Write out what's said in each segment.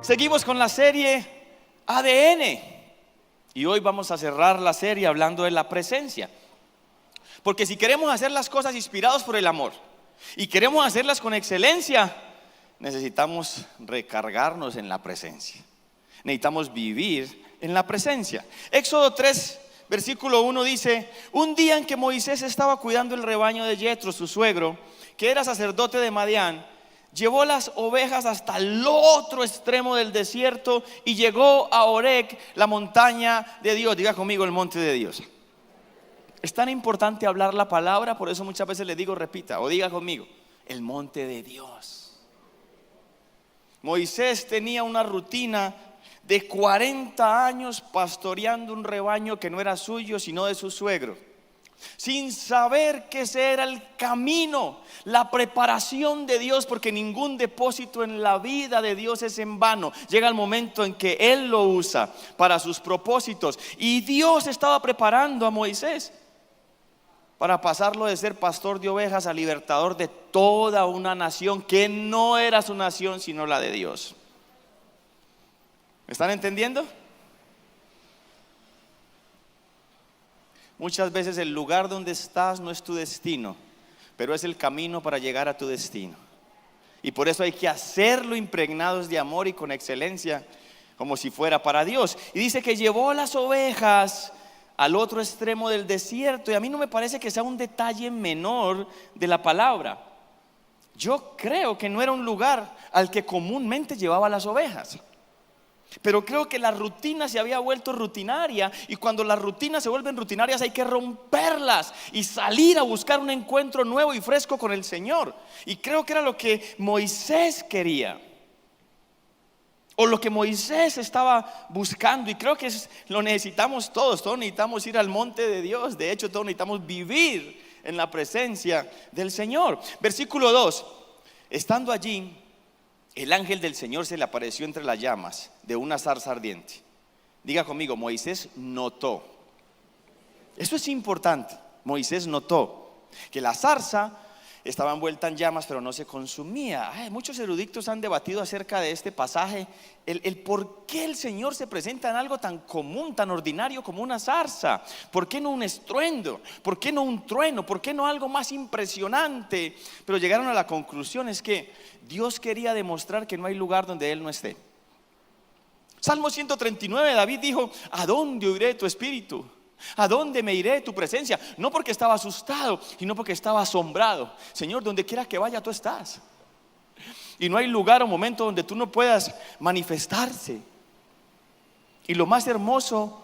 Seguimos con la serie ADN y hoy vamos a cerrar la serie hablando de la presencia. Porque si queremos hacer las cosas inspirados por el amor y queremos hacerlas con excelencia, necesitamos recargarnos en la presencia. Necesitamos vivir en la presencia. Éxodo 3, versículo 1 dice: un día en que Moisés estaba cuidando el rebaño de Yetro, su suegro, que era sacerdote de Madián, llevó las ovejas hasta el otro extremo del desierto y llegó a Horeb, la montaña de Dios. Diga conmigo, el monte de Dios. Es tan importante hablar la palabra, por eso muchas veces le digo repita o diga conmigo, el monte de Dios. Moisés tenía una rutina de 40 años pastoreando un rebaño que no era suyo sino de su suegro, sin saber que ese era el camino, la preparación de Dios, porque ningún depósito en la vida de Dios es en vano. Llega el momento en que Él lo usa para sus propósitos, y Dios estaba preparando a Moisés para pasarlo de ser pastor de ovejas a libertador de toda una nación que no era su nación sino la de Dios. ¿Me están entendiendo? Muchas veces el lugar donde estás no es tu destino, pero es el camino para llegar a tu destino. Y por eso hay que hacerlo impregnados de amor y con excelencia, como si fuera para Dios. Y dice que llevó las ovejas al otro extremo del desierto. Y a mí no me parece que sea un detalle menor de la palabra. Yo creo que no era un lugar al que comúnmente llevaba las ovejas, pero creo que la rutina se había vuelto rutinaria, y cuando las rutinas se vuelven rutinarias hay que romperlas y salir a buscar un encuentro nuevo y fresco con el Señor. Y creo que era lo que Moisés quería, o lo que Moisés estaba buscando, y creo que lo necesitamos todos necesitamos ir al monte de Dios. De hecho, todos necesitamos vivir en la presencia del Señor. Versículo 2: estando allí, el ángel del Señor se le apareció entre las llamas de una zarza ardiente. Diga conmigo, Moisés notó. Eso es importante. Moisés notó que la zarza estaba envuelta en llamas, pero no se consumía. Muchos eruditos han debatido acerca de este pasaje, el por qué el Señor se presenta en algo tan común, tan ordinario como una zarza. ¿Por qué no un estruendo? ¿Por qué no un trueno? ¿Por qué no algo más impresionante? Pero llegaron a la conclusión, es que Dios quería demostrar que no hay lugar donde Él no esté. Salmo 139, David dijo: ¿a dónde oiré tu espíritu? ¿A dónde me iré de tu presencia? No porque estaba asustado, sino porque estaba asombrado. Señor, donde quiera que vaya tú estás, y no hay lugar o momento donde tú no puedas manifestarse. Y lo más hermoso,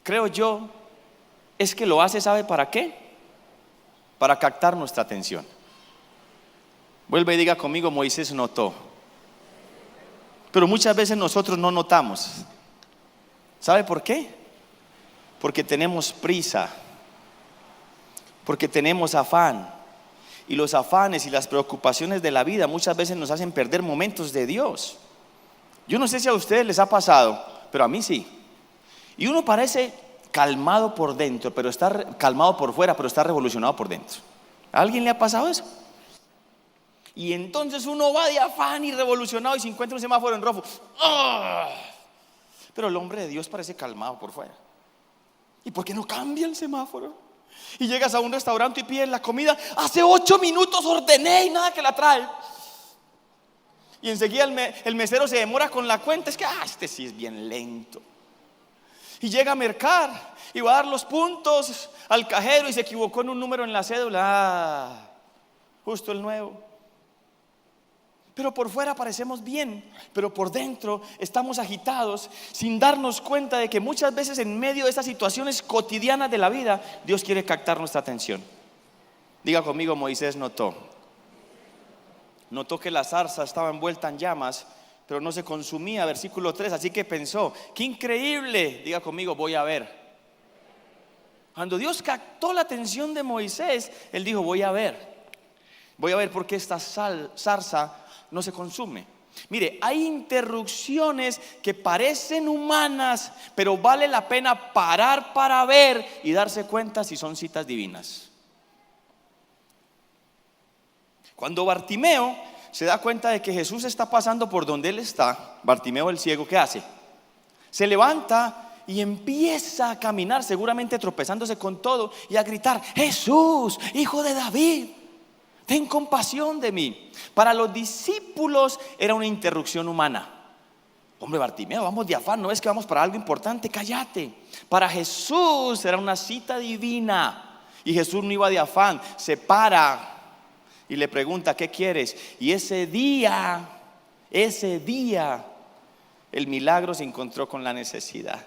creo yo, es que lo hace, ¿sabe para qué? Para captar nuestra atención. Vuelve y diga conmigo, Moisés notó. Pero muchas veces nosotros no notamos. ¿Sabe por qué? Porque tenemos prisa, porque tenemos afán, y los afanes y las preocupaciones de la vida muchas veces nos hacen perder momentos de Dios. Yo no sé si a ustedes les ha pasado, pero a mí sí. Y uno parece calmado por dentro, pero está calmado por fuera, pero está revolucionado por dentro. ¿A alguien le ha pasado eso? Y entonces uno va de afán y revolucionado y se encuentra un semáforo en rojo. ¡Oh! Pero el hombre de Dios parece calmado por fuera. ¿Y por qué no cambia el semáforo? Y llegas a un restaurante y pides la comida. Hace 8 minutos ordené y nada que la trae. Y enseguida el mesero se demora con la cuenta. Es que este sí es bien lento. Y llega a mercar y va a dar los puntos al cajero y se equivocó en un número en la cédula. Justo el nuevo. Pero por fuera parecemos bien, pero por dentro estamos agitados, sin darnos cuenta de que muchas veces en medio de estas situaciones cotidianas de la vida, Dios quiere captar nuestra atención. Diga conmigo, Moisés notó. Notó que la zarza estaba envuelta en llamas, pero no se consumía. Versículo 3, así que pensó: ¡qué increíble! Diga conmigo, voy a ver. Cuando Dios captó la atención de Moisés, Él dijo: voy a ver por qué esta zarza no se consume. Mire, hay interrupciones que parecen humanas, pero vale la pena parar para ver y darse cuenta si son citas divinas. Cuando Bartimeo se da cuenta de que Jesús está pasando por donde él está, Bartimeo el ciego, ¿qué hace? Se levanta y empieza a caminar, seguramente tropezándose con todo, y a gritar: Jesús, hijo de David, ten compasión de mí. Para los discípulos era una interrupción humana. Hombre, Bartimeo, vamos de afán, ¿no ves que vamos para algo importante? Cállate. Para Jesús era una cita divina, y Jesús no iba de afán. Se para y le pregunta: ¿qué quieres? Y ese día el milagro se encontró con la necesidad.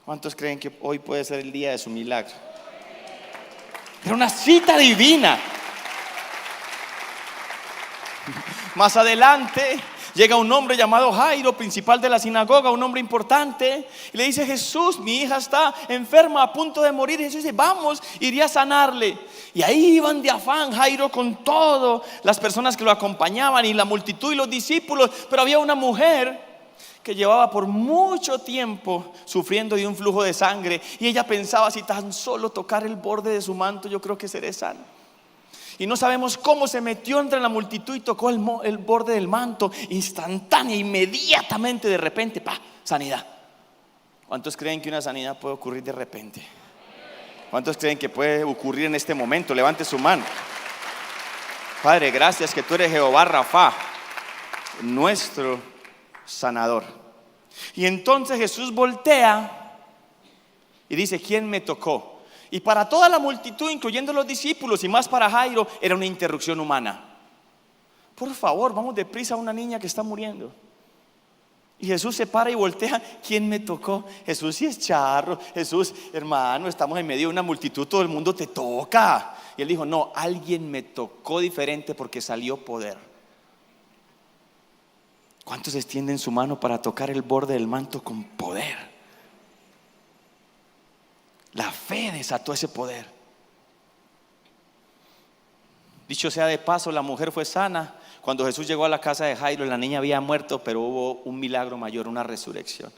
¿Cuántos creen que hoy puede ser el día de su milagro? Era una cita divina. Más adelante llega un hombre llamado Jairo, principal de la sinagoga, un hombre importante, y le dice: Jesús, mi hija está enferma, a punto de morir. Y Jesús dice: vamos, iría a sanarle. Y ahí iban de afán Jairo con todo, las personas que lo acompañaban y la multitud y los discípulos. Pero había una mujer que llevaba por mucho tiempo sufriendo de un flujo de sangre, y ella pensaba: si tan solo tocar el borde de su manto, yo creo que seré sana. Y no sabemos cómo se metió entre la multitud y tocó el borde del manto. Instantánea, inmediatamente, de repente, sanidad. ¿Cuántos creen que una sanidad puede ocurrir de repente? ¿Cuántos creen que puede ocurrir en este momento? Levante su mano. Padre, gracias que tú eres Jehová Rafa, nuestro sanador. Y entonces Jesús voltea y dice: ¿quién me tocó? Y para toda la multitud, incluyendo los discípulos y más para Jairo, era una interrupción humana. Por favor, vamos deprisa a una niña que está muriendo. Y Jesús se para y voltea: ¿quién me tocó? Jesús, sí es charro. Jesús, hermano, estamos en medio de una multitud, todo el mundo te toca. Y él dijo: no, alguien me tocó diferente porque salió poder. ¿Cuántos extienden su mano para tocar el borde del manto con poder? La fe desató ese poder. Dicho sea de paso, la mujer fue sana. Cuando Jesús llegó a la casa de Jairo, la niña había muerto, pero hubo un milagro mayor, una resurrección.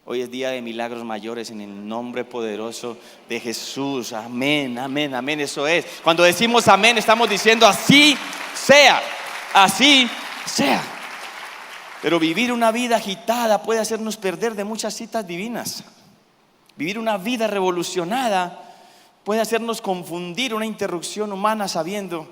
Hoy es día de milagros mayores en el nombre poderoso de Jesús. Amén, amén, amén. Eso es. Cuando decimos amén, estamos diciendo: así sea, así sea. Pero vivir una vida agitada puede hacernos perder de muchas citas divinas. Vivir una vida revolucionada puede hacernos confundir una interrupción humana sabiendo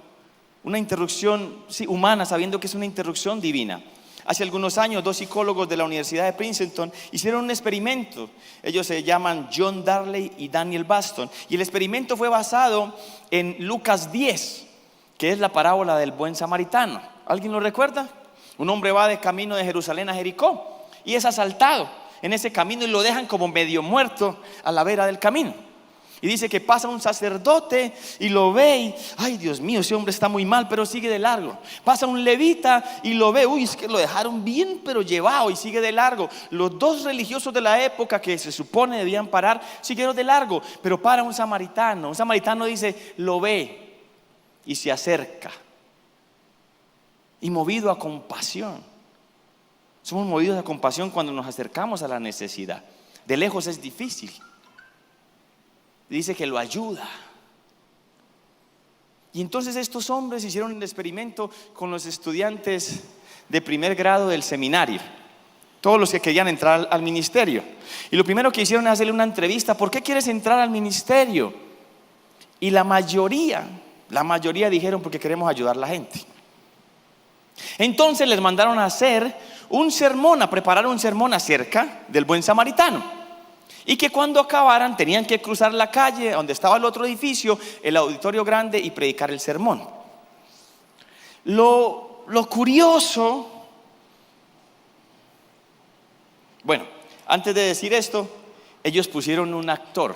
que es una interrupción divina. Hace algunos años, 2 psicólogos de la Universidad de Princeton hicieron un experimento. Ellos se llaman John Darley y Daniel Baston. Y el experimento fue basado en Lucas 10, que es la parábola del buen samaritano. ¿Alguien lo recuerda? Un hombre va de camino de Jerusalén a Jericó y es asaltado en ese camino y lo dejan como medio muerto a la vera del camino. Y dice que pasa un sacerdote y lo ve y: ay, Dios mío, ese hombre está muy mal, pero sigue de largo. Pasa un levita y lo ve: uy, es que lo dejaron bien pero llevado, y sigue de largo. Los 2 religiosos de la época que se supone debían parar siguieron de largo, pero para un samaritano. Un samaritano dice, lo ve y se acerca, y movido a compasión. Somos movidos a compasión cuando nos acercamos a la necesidad. De lejos es difícil. Dice que lo ayuda. Y entonces estos hombres hicieron el experimento con los estudiantes de primer grado del seminario, todos los que querían entrar al ministerio. Y lo primero que hicieron es hacerle una entrevista: ¿por qué quieres entrar al ministerio? Y la mayoría dijeron: porque queremos ayudar a la gente. Entonces les mandaron a hacer un sermón, a preparar un sermón acerca del buen samaritano, y que cuando acabaran tenían que cruzar la calle donde estaba el otro edificio, el auditorio grande, y predicar el sermón. Lo curioso, bueno, antes de decir esto, ellos pusieron un actor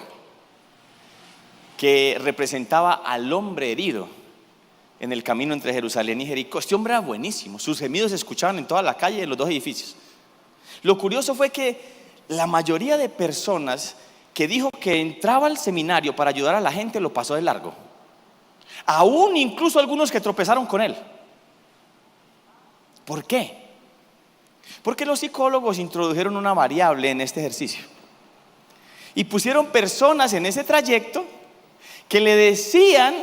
que representaba al hombre herido en el camino entre Jerusalén y Jericó. Este hombre era buenísimo, sus gemidos se escuchaban en toda la calle, en los 2 edificios. Lo curioso fue que la mayoría de personas que dijo que entraba al seminario para ayudar a la gente lo pasó de largo. Aún incluso algunos que tropezaron con él. ¿Por qué? Porque los psicólogos introdujeron una variable en este ejercicio y pusieron personas en ese trayecto que le decían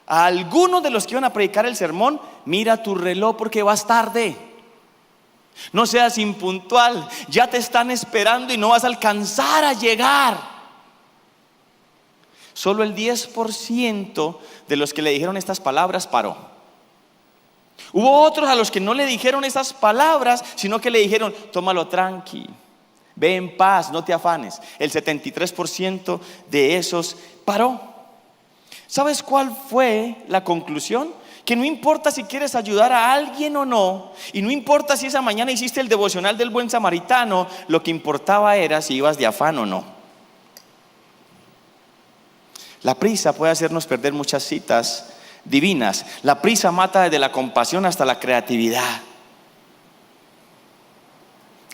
A algunos de los que iban a predicar el sermón: mira tu reloj porque vas tarde. No seas impuntual, ya te están esperando y no vas a alcanzar a llegar. Solo el 10% de los que le dijeron estas palabras paró. Hubo otros a los que no le dijeron esas palabras, sino que le dijeron: tómalo tranqui, ve en paz, no te afanes. El 73% de esos paró. ¿Sabes cuál fue la conclusión? Que no importa si quieres ayudar a alguien o no, y no importa si esa mañana hiciste el devocional del buen samaritano, lo que importaba era si ibas de afán o no. La prisa puede hacernos perder muchas citas divinas. La prisa mata desde la compasión hasta la creatividad.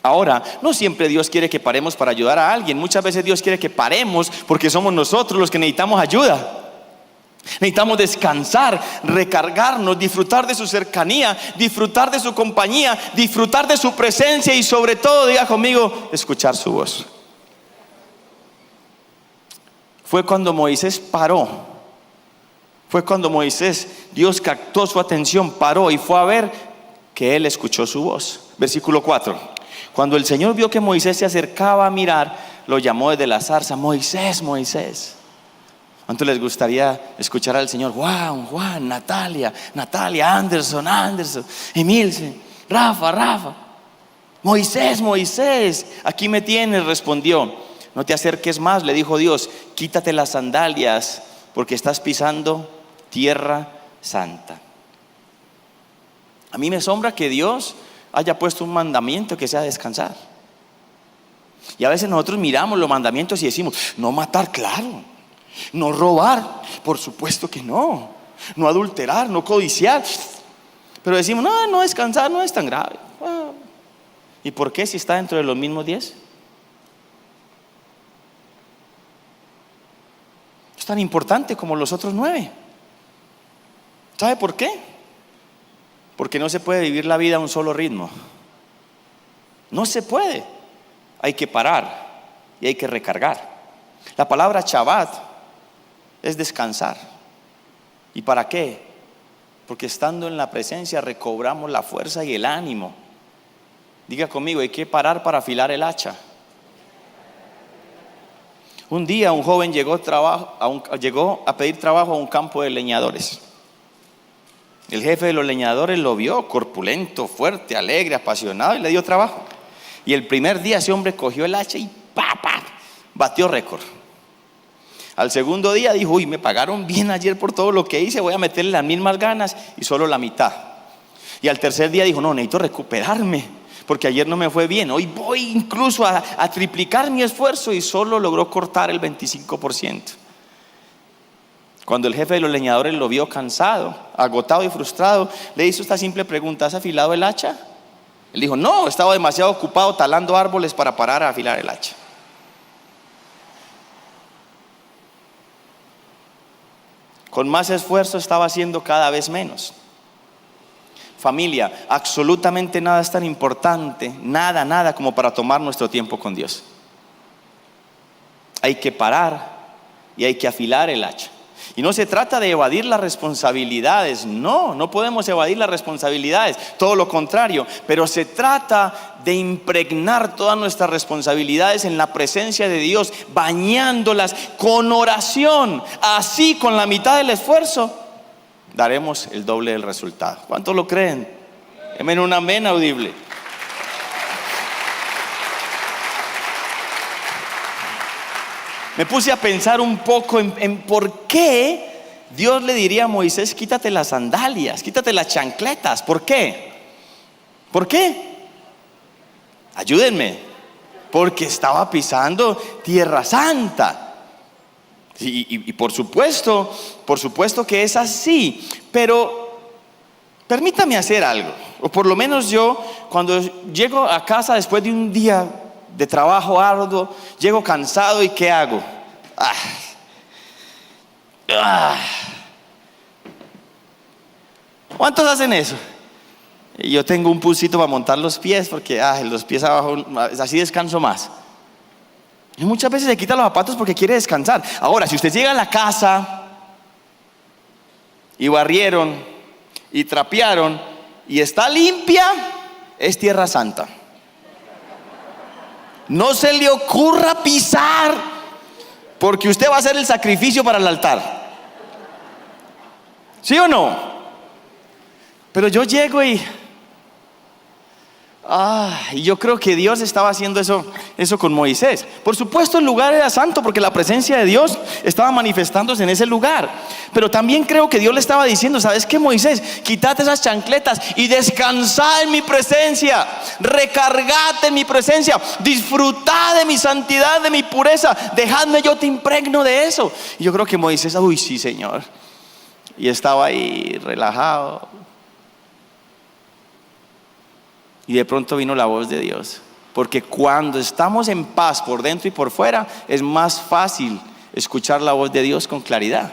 Ahora, no siempre Dios quiere que paremos para ayudar a alguien. Muchas veces Dios quiere que paremos porque somos nosotros los que necesitamos ayuda. Necesitamos descansar, recargarnos, disfrutar de su cercanía, disfrutar de su compañía, disfrutar de su presencia y sobre todo, diga conmigo, escuchar su voz. Fue cuando Moisés paró. Fue cuando Moisés, Dios captó su atención, paró y fue a ver que él escuchó su voz. Versículo 4. Cuando el Señor vio que Moisés se acercaba a mirar, lo llamó desde la zarza: Moisés, Moisés. ¿Cuánto les gustaría escuchar al Señor? Juan, Natalia, Anderson, Emilce, Rafa. Moisés, aquí me tienes, respondió. No te acerques más, le dijo Dios, quítate las sandalias porque estás pisando tierra santa. A mí me asombra que Dios haya puesto un mandamiento que sea descansar. Y a veces nosotros miramos los mandamientos y decimos: no matar, claro. No robar, por supuesto que no. No adulterar, no codiciar. Pero decimos: no descansar no es tan grave. ¿Y por qué si está dentro de los mismos 10? Es tan importante como los otros 9. ¿Sabe por qué? Porque no se puede vivir la vida a un solo ritmo. No se puede. Hay que parar y hay que recargar. La palabra Shabbat es descansar. ¿Y para qué? Porque estando en la presencia recobramos la fuerza y el ánimo. Diga conmigo: hay que parar para afilar el hacha. Un día un joven llegó a pedir trabajo a un campo de leñadores. El jefe de los leñadores lo vio corpulento, fuerte, alegre, apasionado, y le dio trabajo. Y el primer día ese hombre cogió el hacha y batió récord. Al segundo día dijo: me pagaron bien ayer por todo lo que hice, voy a meterle las mismas ganas y solo la mitad. Y al tercer día dijo: no, necesito recuperarme porque ayer no me fue bien, hoy voy incluso a triplicar mi esfuerzo, y solo logró cortar el 25%. Cuando el jefe de los leñadores lo vio cansado, agotado y frustrado, le hizo esta simple pregunta: ¿has afilado el hacha? Él dijo: no, estaba demasiado ocupado talando árboles para parar a afilar el hacha. Con más esfuerzo estaba haciendo cada vez menos. Familia, absolutamente nada es tan importante, nada como para tomar nuestro tiempo con Dios. Hay que parar y hay que afilar el hacha. Y no se trata de evadir las responsabilidades, no podemos evadir las responsabilidades, todo lo contrario, pero se trata de impregnar todas nuestras responsabilidades en la presencia de Dios, bañándolas con oración. Así, con la mitad del esfuerzo, daremos el doble del resultado. ¿Cuántos lo creen? Amén, un amén audible. Me puse a pensar un poco en por qué Dios le diría a Moisés: quítate las sandalias, quítate las chancletas. ¿Por qué? ¿Por qué? Ayúdenme. Porque estaba pisando tierra santa. Y por supuesto que es así. Pero permítame hacer algo. O por lo menos yo, cuando llego a casa después de un día de trabajo arduo, llego cansado, ¿y qué hago? ¿Cuántos hacen eso? Yo tengo un pulsito para montar los pies, porque los pies abajo, así descanso más. Y muchas veces se quita los zapatos porque quiere descansar. Ahora, si usted llega a la casa y barrieron y trapearon y está limpia, es tierra santa. No se le ocurra pisar, porque usted va a hacer el sacrificio para el altar. ¿Sí o no? Pero yo llego y yo creo que Dios estaba haciendo eso con Moisés. Por supuesto el lugar era santo porque la presencia de Dios estaba manifestándose en ese lugar. Pero también creo que Dios le estaba diciendo: ¿sabes qué, Moisés? Quítate esas chancletas y descansá en mi presencia. Recargate en mi presencia. Disfrutá de mi santidad, de mi pureza. Dejadme, yo te impregno de eso. Y yo creo que Moisés, uy, sí, Señor. Y estaba ahí relajado. Y de pronto vino la voz de Dios. Porque cuando estamos en paz por dentro y por fuera, es más fácil escuchar la voz de Dios con claridad.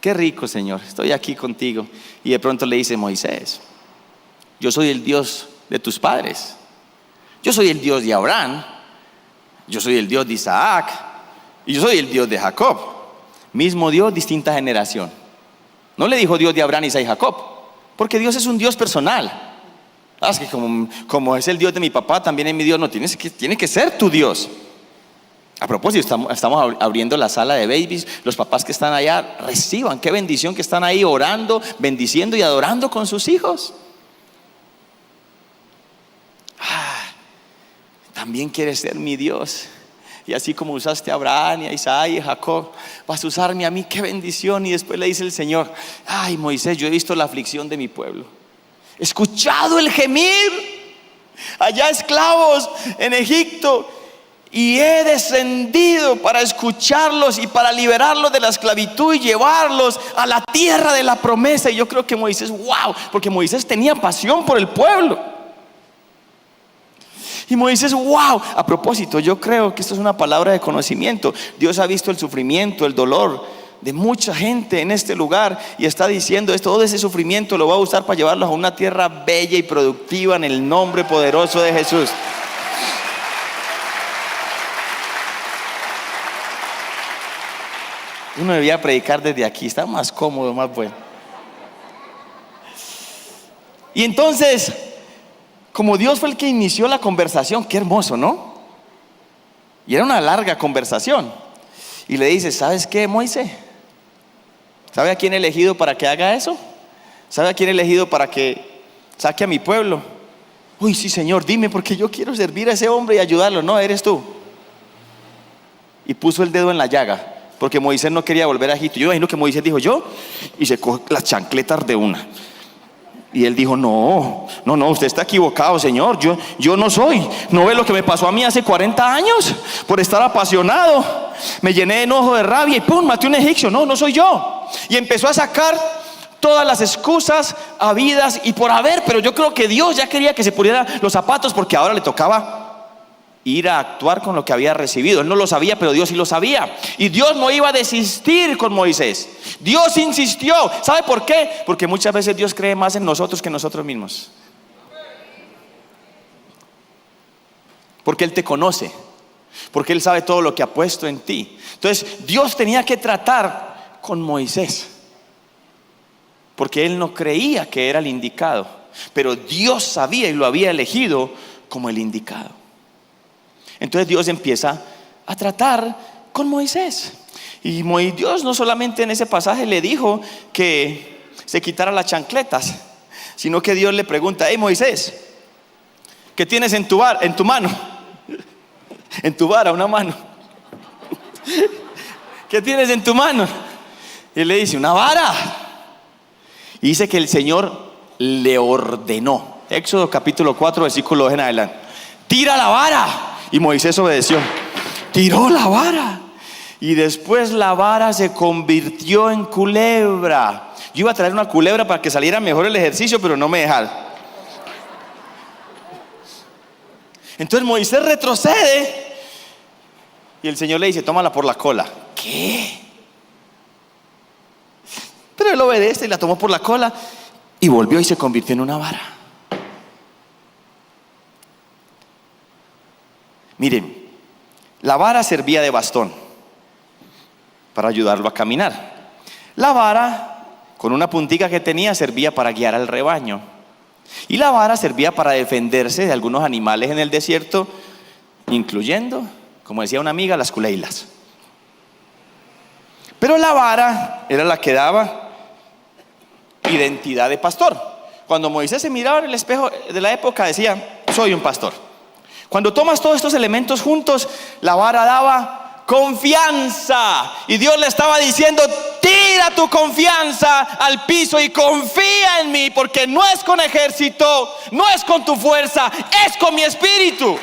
Qué rico, Señor, estoy aquí contigo. Y de pronto le dice: Moisés, yo soy el Dios de tus padres. Yo soy el Dios de Abraham. Yo soy el Dios de Isaac. Y yo soy el Dios de Jacob. Mismo Dios, distinta generación. No le dijo Dios de Abraham, Isaac y Jacob, porque Dios es un Dios personal. Es que como es el Dios de mi papá, también es mi Dios. No, tiene que ser tu Dios. A propósito, estamos abriendo la sala de babies. Los papás que están allá, reciban, qué bendición que están ahí orando, bendiciendo y adorando con sus hijos. También quieres ser mi Dios. Y así como usaste a Abraham y a Isaac y a Jacob, vas a usarme a mí, qué bendición. Y después le dice el Señor: Moisés, yo he visto la aflicción de mi pueblo, he escuchado el gemir allá esclavos en Egipto, y he descendido para escucharlos y para liberarlos de la esclavitud y llevarlos a la tierra de la promesa. Y yo creo que Moisés, porque Moisés tenía pasión por el pueblo. Y Moisés, a propósito, yo creo que esto es una palabra de conocimiento. Dios ha visto el sufrimiento, el dolor de mucha gente en este lugar, y está diciendo: todo ese sufrimiento lo va a usar para llevarlos a una tierra bella y productiva en el nombre poderoso de Jesús. Uno debía predicar desde aquí, está más cómodo, más bueno. Y entonces, como Dios fue el que inició la conversación, qué hermoso, ¿no? Y era una larga conversación. Y le dice: ¿sabes qué, Moisés? ¿Sabe a quién he elegido para que haga eso? ¿Sabe a quién he elegido para que saque a mi pueblo? Uy, sí, Señor, dime, porque yo quiero servir a ese hombre y ayudarlo. No, eres tú. Y puso el dedo en la llaga, porque Moisés no quería volver a Egipto. Yo imagino que Moisés dijo: yo, y se coge las chancletas de una. Y él dijo: no, usted está equivocado, Señor. Yo no soy. ¿No ve lo que me pasó a mí hace 40 años? Por estar apasionado, me llené de enojo, de rabia, y ¡pum!, maté a un egipcio. No soy yo. Y empezó a sacar todas las excusas habidas y por haber. Pero yo creo que Dios ya quería que se pusiera los zapatos, porque ahora le tocaba ir a actuar con lo que había recibido. Él no lo sabía, pero Dios sí lo sabía. Y Dios no iba a desistir con Moisés. Dios insistió. ¿Sabe por qué? Porque muchas veces Dios cree más en nosotros que en nosotros mismos. Porque Él te conoce, porque Él sabe todo lo que ha puesto en ti. Entonces Dios tenía que tratar con Moisés, porque él no creía que era el indicado, pero Dios sabía y lo había elegido como el indicado. Entonces Dios empieza a tratar con Moisés. Y Dios no solamente en ese pasaje le dijo que se quitara las chancletas, sino que Dios le pregunta: Moisés, ¿qué tienes en tu mano? En tu vara, una mano. ¿Qué tienes en tu mano? Y él le dice: una vara. Y dice que el Señor le ordenó, Éxodo capítulo 4, versículo 2 en adelante: tira la vara. Y Moisés obedeció, tiró la vara, y después la vara se convirtió en culebra. Yo iba a traer una culebra para que saliera mejor el ejercicio, pero no me dejaron. Entonces Moisés retrocede y el Señor le dice: tómala por la cola. ¿Qué? Pero él obedece y la tomó por la cola, y volvió y se convirtió en una vara. Miren, la vara servía de bastón. para ayudarlo a caminar. La vara, con una puntica que tenía, servía para guiar al rebaño. Y la vara servía para defenderse de algunos animales en el desierto, incluyendo, como decía una amiga, las culeilas. Pero la vara era la que daba identidad de pastor. Cuando Moisés se miraba en el espejo de la época, decía: soy un pastor. Cuando tomas todos estos elementos juntos, la vara daba confianza. Y Dios le estaba diciendo: tira tu confianza al piso y confía en mí, porque no es con ejército, no es con tu fuerza, es con mi espíritu.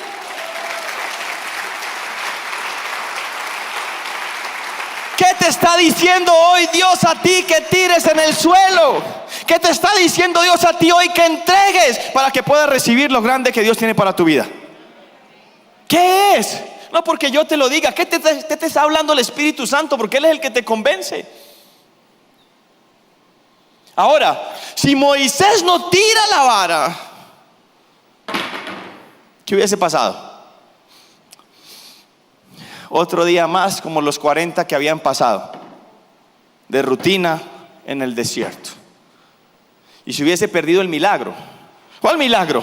¿Qué te está diciendo hoy Dios a ti que tires en el suelo? ¿Qué te está diciendo Dios a ti hoy que entregues para que puedas recibir lo grande que Dios tiene para tu vida? ¿Qué es? No porque yo te lo diga. ¿Qué te está hablando el Espíritu Santo? Porque Él es el que te convence. Ahora, si Moisés no tira la vara, ¿qué hubiese pasado? Otro día más, como los 40 que habían pasado, de rutina en el desierto. Y se hubiese perdido el milagro. ¿Cuál milagro?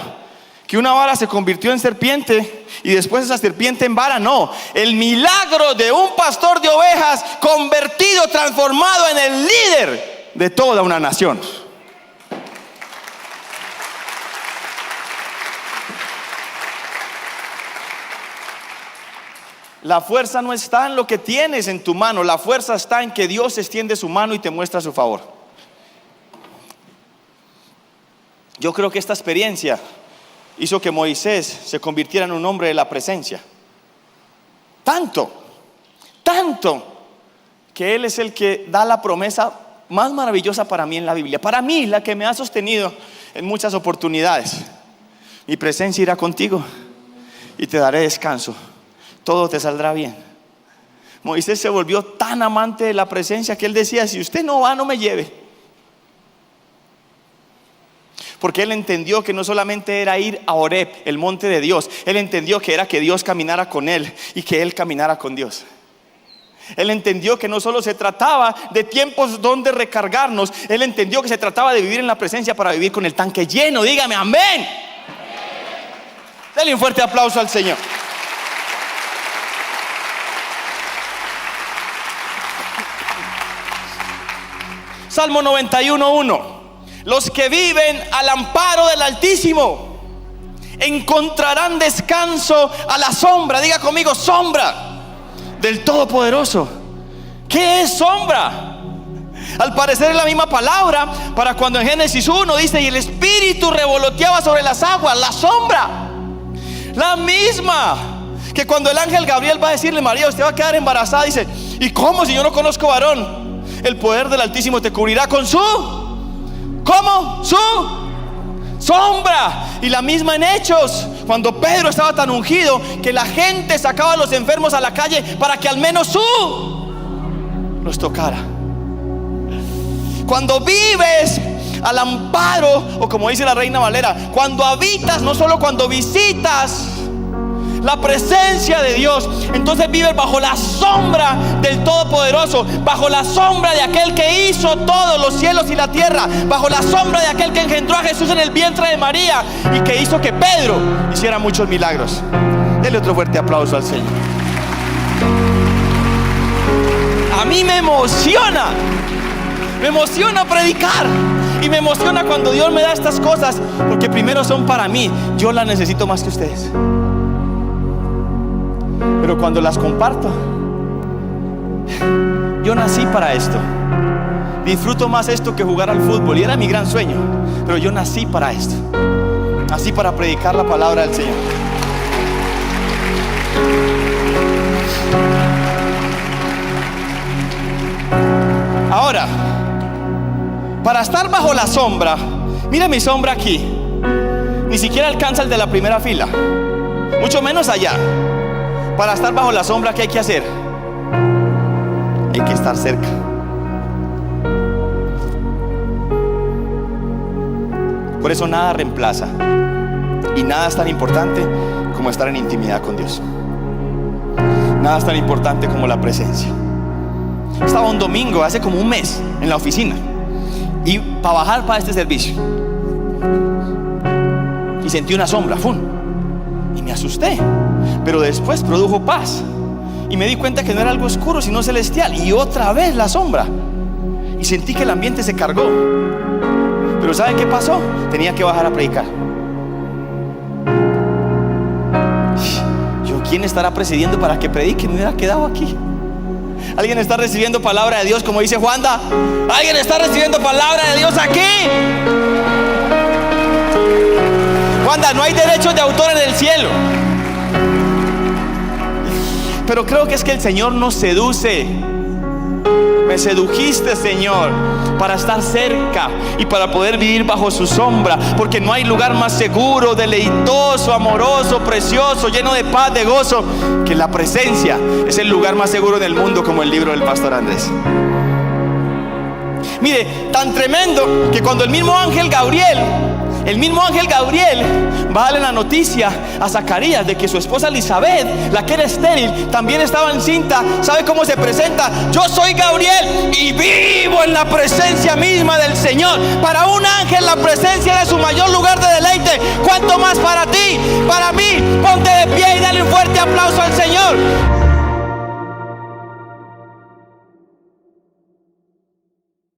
Que una vara se convirtió en serpiente y después esa serpiente en vara. No, el milagro de un pastor de ovejas convertido, transformado en el líder de toda una nación. La fuerza no está en lo que tienes en tu mano. La fuerza está en que Dios extiende su mano y te muestra su favor. Yo creo que esta experiencia hizo que Moisés se convirtiera en un hombre de la presencia. Tanto que él es el que da la promesa más maravillosa para mí en la Biblia. Para mí, la que me ha sostenido en muchas oportunidades. Mi presencia irá contigo y te daré descanso. Todo te saldrá bien. Moisés se volvió tan amante de la presencia que él decía: si usted no va, no me lleve. Porque él entendió que no solamente era ir a Horeb, el monte de Dios. Él entendió que era que Dios caminara con él y que él caminara con Dios. Él entendió que no solo se trataba de tiempos donde recargarnos. Él entendió que se trataba de vivir en la presencia para vivir con el tanque lleno. Dígame amén. Dale un fuerte aplauso al Señor. Salmo 91:1. Los que viven al amparo del Altísimo encontrarán descanso a la sombra. Diga conmigo: sombra del Todopoderoso. ¿Qué es sombra? Al parecer es la misma palabra para cuando en Génesis 1 dice: y el Espíritu revoloteaba sobre las aguas. La sombra, la misma que cuando el ángel Gabriel va a decirle: María, usted va a quedar embarazada. Dice: ¿y cómo si yo no conozco varón? El poder del Altísimo te cubrirá con su, ¿cómo? Su sombra. Y la misma en Hechos, cuando Pedro estaba tan ungido que la gente sacaba a los enfermos a la calle para que al menos los tocara. Cuando vives al amparo, o como dice la Reina Valera, cuando habitas, no solo cuando visitas la presencia de Dios, entonces vives bajo la sombra del Todopoderoso, bajo la sombra de aquel que hizo todos los cielos y la tierra, bajo la sombra de aquel que engendró a Jesús en el vientre de María y que hizo que Pedro hiciera muchos milagros. Dele otro fuerte aplauso al Señor. A mí me emociona predicar. Y me emociona cuando Dios me da estas cosas, porque primero son para mí. Yo las necesito más que ustedes. Pero cuando las comparto, yo nací para esto. Disfruto más esto que jugar al fútbol, y era mi gran sueño. Pero yo nací para esto. Nací para predicar la palabra del Señor. Ahora, para estar bajo la sombra, mire mi sombra aquí. Ni siquiera alcanza el de la primera fila, mucho menos allá. Para estar bajo la sombra, ¿qué hay que hacer? Hay que estar cerca. Por eso nada reemplaza y nada es tan importante como estar en intimidad con Dios. Nada es tan importante como la presencia. Estaba un domingo, hace como un mes, en la oficina, y para bajar para este servicio, y sentí una sombra, ¡fum! Y me asusté, pero después produjo paz, y me di cuenta que no era algo oscuro sino celestial, y otra vez la sombra, y sentí que el ambiente se cargó. Pero ¿sabe qué pasó? Tenía que bajar a predicar. ¿Quién estará presidiendo para que predique? Me hubiera quedado aquí. ¿Alguien está recibiendo palabra de Dios como dice Juanda? ¿Alguien está recibiendo palabra de Dios aquí? Juanda, no hay derechos de autor en el cielo. Pero creo que es que el Señor nos seduce. Me sedujiste, Señor, para estar cerca y para poder vivir bajo su sombra, porque no hay lugar más seguro, deleitoso, amoroso, precioso, lleno de paz, de gozo, que la presencia. Es el lugar más seguro del mundo, como el libro del pastor Andrés. Mire, tan tremendo que cuando el mismo ángel Gabriel va a darle la noticia a Zacarías de que su esposa Elizabeth, la que era estéril, también estaba encinta. ¿Sabe cómo se presenta? Yo soy Gabriel y vivo en la presencia misma del Señor. Para un ángel la presencia era su mayor lugar de deleite. ¿Cuánto más para ti? Para mí. Ponte